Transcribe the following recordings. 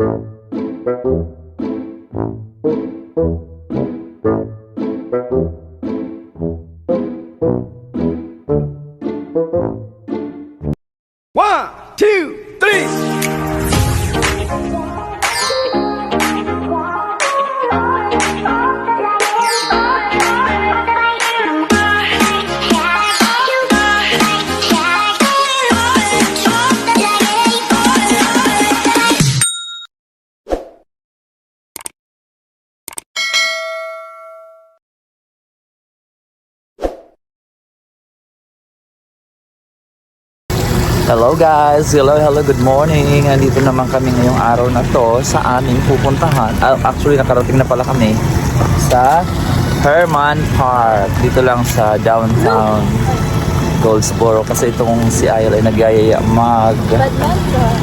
One, two, three. Hello guys! Hello, good morning! Andito naman kami ngayong araw na to sa aming pupuntahan. Actually, nakarating na pala kami sa Herman Park. Dito lang sa downtown Goldsboro. Kasi itong si Ayla ay nagyayaya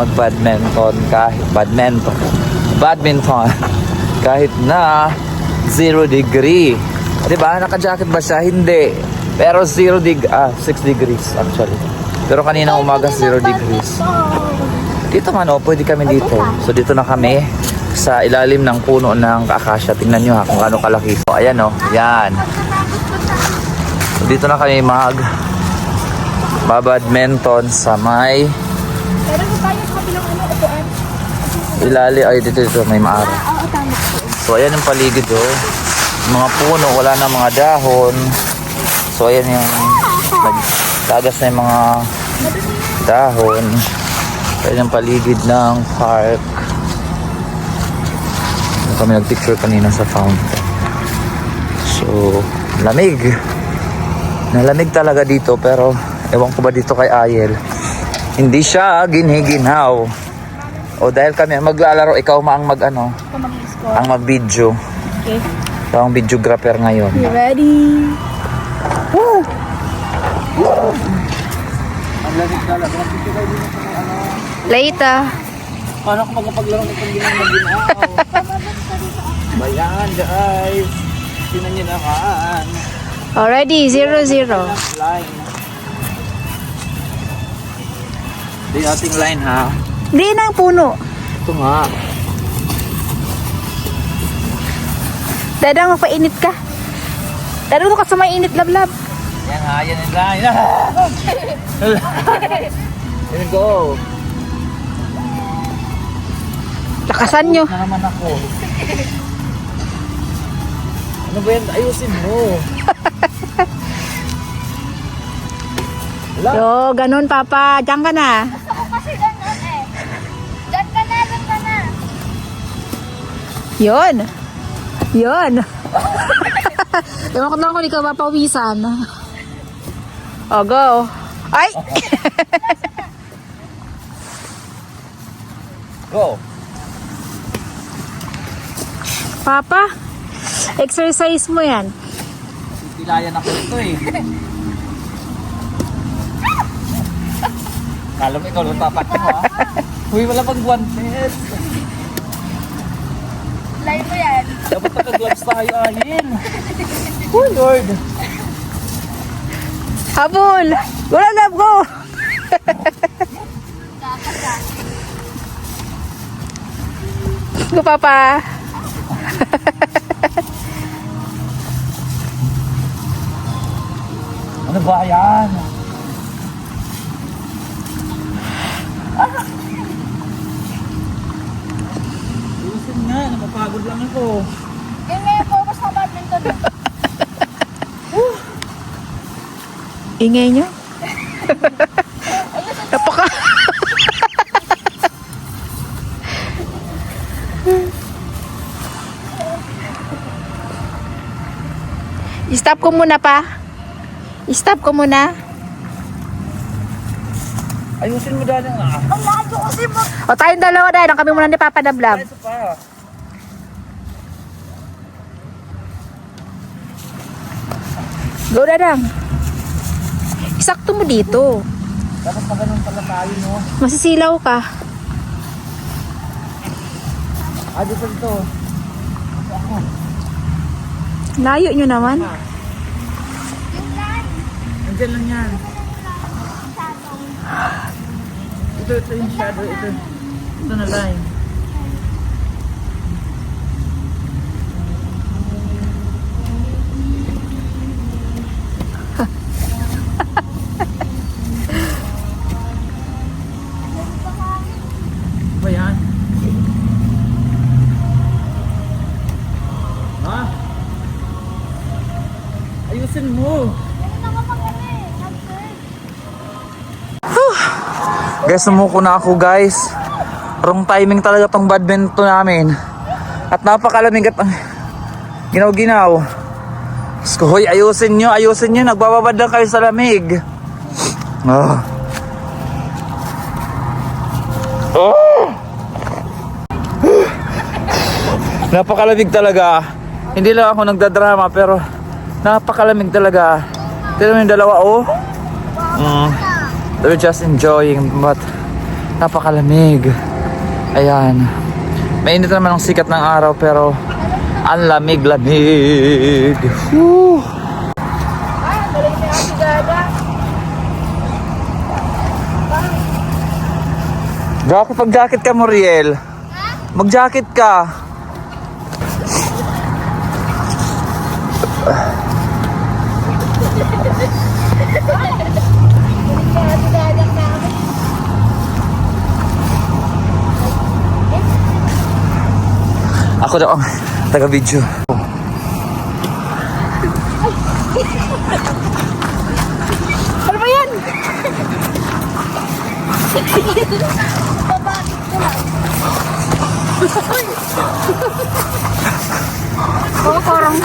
mag-badminton kahit na 0 degree. Diba? Naka-jacket ba siya? Hindi. Pero 6 degrees actually. Pero kanina umaga 0 degrees. Dito man, pwede kami dito. So dito na kami sa ilalim ng puno ng akasya. Tingnan nyo ha kung ano kalaki. So ayan yan. So dito na kami babadminton sa may ilalim. Ay dito may maaraw. So ayan yung paligid mga puno, wala na mga dahon. So ayan yung tagas na yung mga dahon. Ayan yung paligid ng park. Kami nagpicture kanina sa fountain. So lamig. Nalamig talaga dito, pero ewan ko ba dito kay Ayel, hindi siya giniginaw. O dahil kami maglalaro, ikaw ang ang mag-video. Okay. Ikaw ang videographer ngayon. You ready? Woo! Later. Paano kung magpapaglaro ng pag-ginaw? Bayan guys. Tingnan nyo naman. Already, 0-0. Line. Ito yung ating line ha. Hindi na ang puno. Ito nga. Dadang, magpainit ka. Dadang ka sa may init, lablab. Yan ha, yan yung line. Here we go. Lakasan nyo. Na naman ako. Ano ba yan? Ayusin mo. Yo, ganun papa. Diyan ka na. Ako kasi ganun eh. Diyan ka na. Yun. Yun. Ewan ko lang kung di ka mapawisan. O, go. Ay! Go. Papa, exercise mo yan. Pilayan ako ito eh. Kala mo ikaw tapat mo ha? Uy, wala pang guwantes. Live mo yan. Dapat naka-gloves tayo ahin. Oh Lord. Habol! Wala love go! Go, Papa. Ano ba yan? Ayusin nga, napapagod lang ako. Yun nga yung focus ng badminton. Ingay nyo. Napaka... I-stop ko muna pa. I-stop ko muna. Ayusin mo dahil nga. Ang layo kasi mo. O tayong dalawa dahil. Kami muna ni Papa Dablab. Ito pa. Go, Dadang. Isakto mo dito. Dapat pa ganun pala tayo, no? Masisilaw ka. Dito dito. Layo nyo naman. Nandiyan lang yan. Ito yung shadow. Ito na line. Ayusin mo. Guys, sumuko na ako guys. Wrong timing talaga tong badminton namin. At napakalamig at ginaw-ginaw. So, hoy, ayusin nyo. Nagbababad lang kayo sa lamig. Oh. Oh. Napakalamig talaga. Hindi lang ako nagdadrama pero napakalamig talaga. Tignan mo yung dalawa, oh. They're just enjoying, but napakalamig. Ayan. Mainit naman ang sikat ng araw pero ang lamig-lamig. Woo. Pag-jacket ka, Muriel. Mag-jacket ka. Ako daw ang taga-video. Ano ba yan? Oo, parang...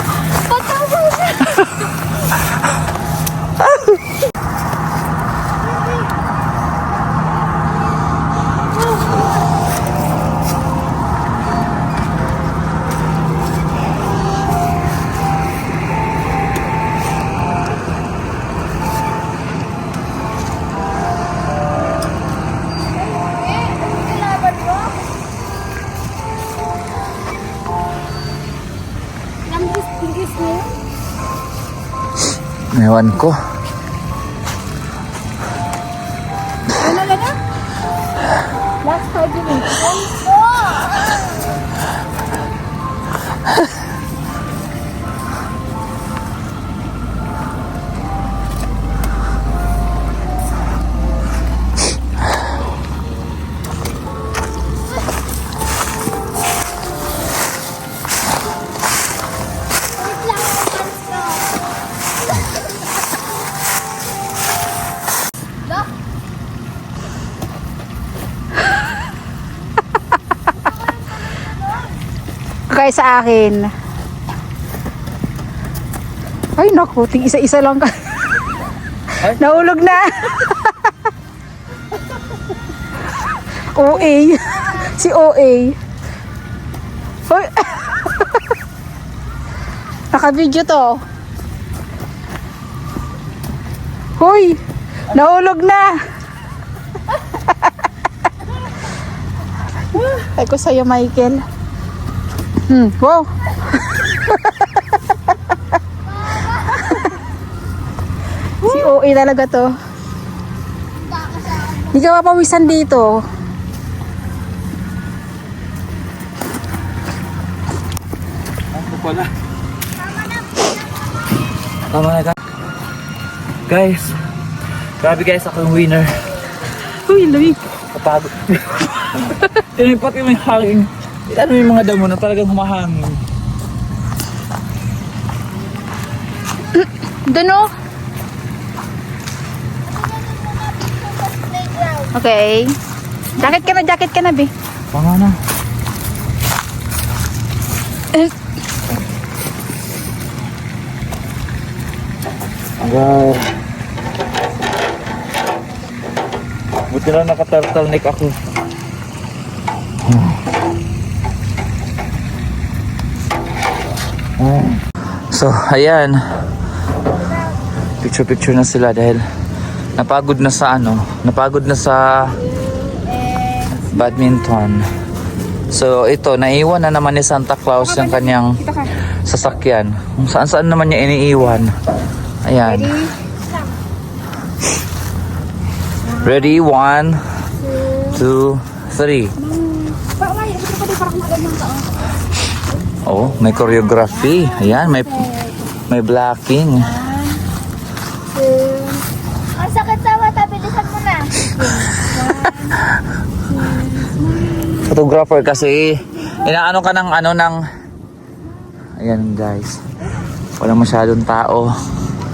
Ewan ko. Ano na? Last 5 minutes. Kaya sa akin. Ay naku, ting isa-isa lang ka. Nahulog na. OA. Si OA. Hoy. Naka-video to. Hoy. Nahulog na. Ay ko sa'yo, Michael. Wow. Si OA talaga to. Hindi ka mapawisan dito. Ako pala. Tama na ka. Guys. Grabe guys, ako yung winner. Uy, lamig. Kapagod. Tinipot yung may hangin. Ano yung mga damo na talagang humahangin. Doon o. Okay. Jacket ka na, be. Tama na. Wow. Buti na naka-turtleneck ako. So, ayan. Picture-picture na sila dahil napagod na sa badminton. So, ito, naiwan na naman ni Santa Claus yung kanyang sasakyan. Kung saan-saan naman niya iniiwan. Ayan. Ready? 1, 2, 3. Oh, may choreography. Ayan, may blocking. Ang sakit sa mata, bilisan mo na. Photographer kasi inaano ka ng Ayan guys. Wala masyadong tao.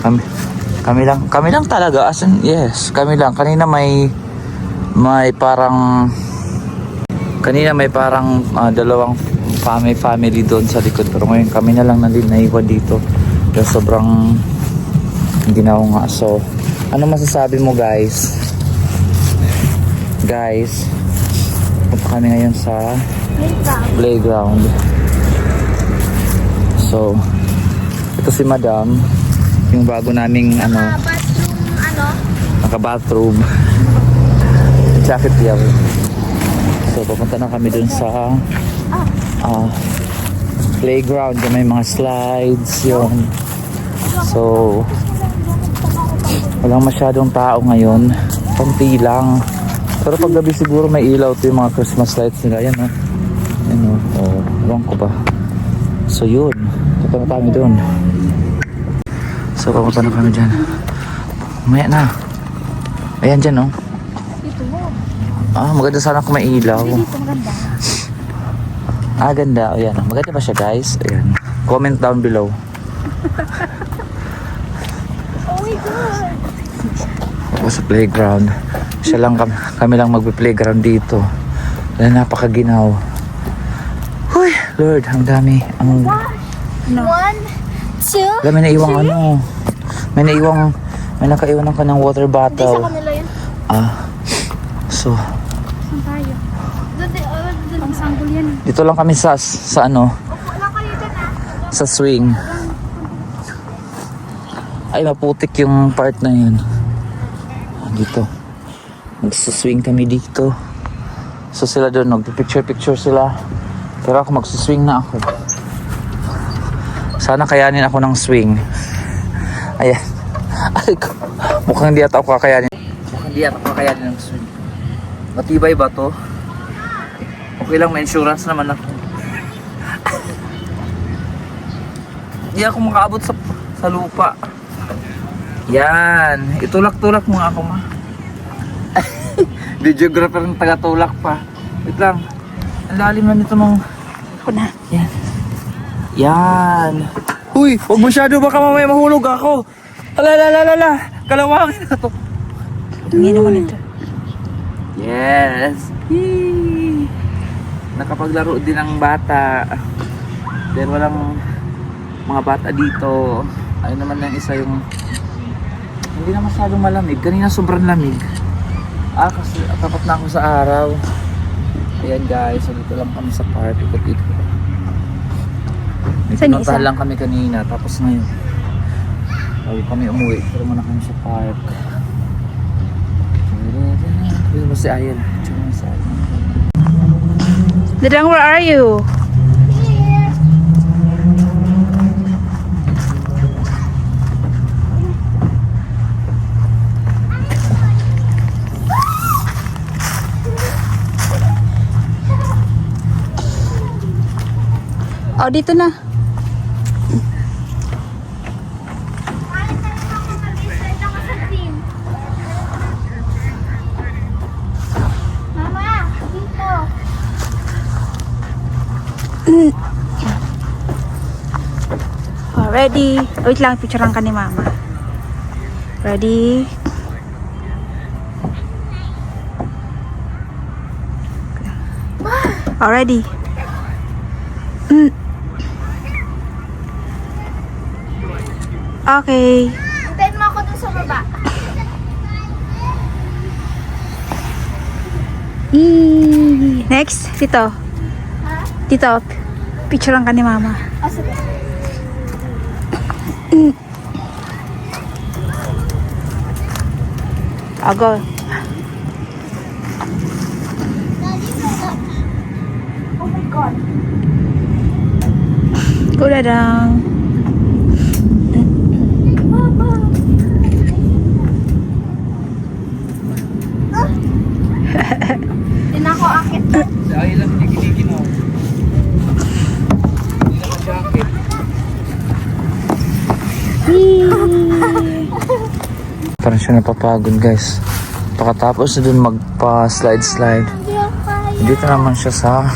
Kami lang talaga. As in, yes, kami lang. Kanina may parang dalawang family doon sa likod. Pero ngayon kami na lang naiwan dito. Dahil sobrang ginaw nga. So, ano masasabi mo guys? Guys, punta kami ngayon sa playground. So, ito si Madam. Yung bago naming naka-bathroom. Jacket yan. So, papunta na kami dun sa playground. May mga slides yun. So, walang masyadong tao ngayon. Konti lang. Pero pag gabi siguro may ilaw to yung mga Christmas lights nila. Yan ha. Yan o. Ewan ko ba. So, yun. Punta na kami dun. So, papunta na kami dyan. Maya na. Ayan dyan, no? Dito mo. Maganda sana kung may ilaw. Dito maganda. Ganda. Ayan. Maganda ba siya, guys? Ayan. Comment down below. Oh my God. Ako sa playground. Siya lang kami lang magpe-playground dito. Dahil napakaginaw. Huy, Lord, ang dami. No. 1, 2. May naiwang may nakaiwan ka ng water Sa bottle. kanila yun. So, Saan tayo? Doon. Pang sanggol yan. dito lang kami sa ano, Wala kayo dyan sa swing. Ay, maputik yung part na yun. Dito. Magsiswing kami dito. So sila doon, nagpipicture sila. Pero ako magsiswing na ako. Sana kayanin ako ng swing. Ayan. Ay ko. Mukhang hindi ata ako kakayanin. Mukhang hindi ata ako kakayanin ng swing. Matibay ba to? Okay lang, may insurance naman ako. Hindi ako makaabot sa lupa. Yan. Itulak-tulak mo nga ako, ma. Videographer ng taga-tulak pa. Wait lang. Ang lalim na nito mong... Ako na. Yan. Yan. Uy, huwag masyado baka mamaya mahulog ako. Alalala, kalawangin na to. Tingin naman ito. Yes. Yee. Nakapaglaro din ang bata. Pero walang mga bata dito. Ayun naman lang isa yung... Hindi na masyadong malamig. Kanina sobrang lamig. Kasi tapat na ako sa araw. Ayan guys, so dito lang kami sa park. Ikot-ikot. May Saan yung pinuntahan isa? lang kami kanina. Tapos ngayon, bago kami umuwi. Pero muna kami sa park. Dito ba si Ayan? Dito ba si Ayan? Dadang, where are you? Oh, dito na. Mama, dito. Oh, ready. Wait lang, picturean ka ni Mama. Ready? Oh, ready. Okay. Hintayin mo ako dun sa baba. Next, dito. Ha? Dito. Picturean ka ni Mama. Sige. Oh, go. Oh my God. Go, Dadang. Hindi na ako akit. Si Ayan lang nikiligin mo. Hindi na jacket. Parang siya napapagod guys. Pagkatapos na dun magpa-slide. Hindi ako kaya. Dito naman siya sa...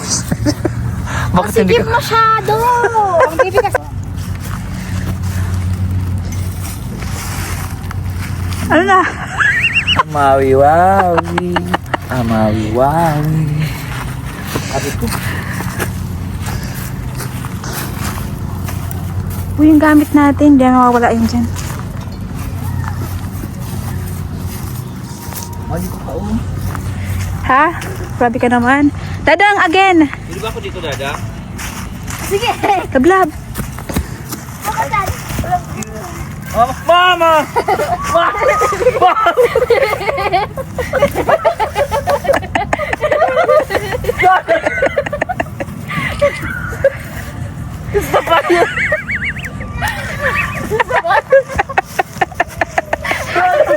Bakit hindi Sige masyado. Ang bibigas. Ano na? Amawi-wawi. Amawi-wawi. Sabi ko. Uy, yung gamit natin. Diyan mawawala yun dyan. Mali ko pa Ha? Grabe ka naman. Dadang, again. Hindi ba ako dito, Dada? Sige. Lablab. Ako dad. Mama!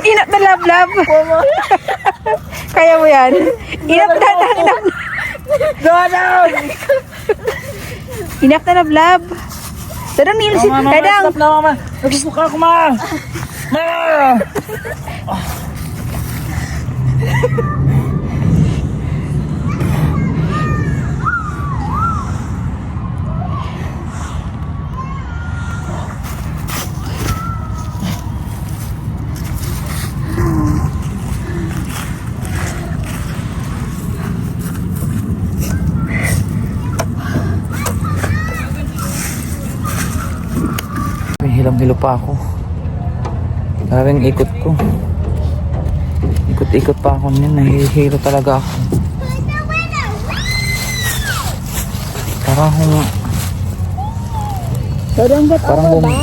Inap na lablab. Kaya mo yan. Inap na lablab. Dadang! Inap na lablab. Dadang, nilisin. Dadang. Stop na, mama. Nagsusuka ako, ma. Ma! Hilam-hilo pa ako. Maraming ikot ko. Ikot-ikot pa ako niyan. Nahihilo talaga ako.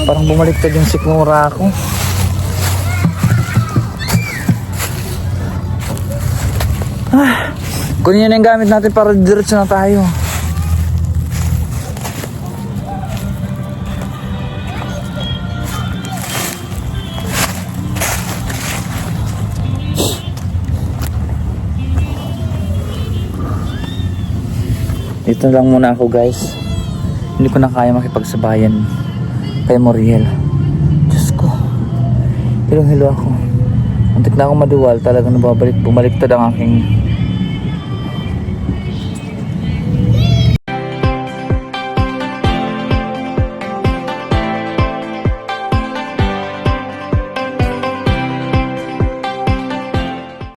Parang bumaliktad yung sikmura ako. Kunin nyo na yung gamit natin para diretso na tayo. Dito lang muna ako, guys. Hindi ko na kaya makipagsabayan kay Moriel. Diyos ko. Hilong-hilo ako. Antik na akong maduwal. Talagang bumaliktad ang aking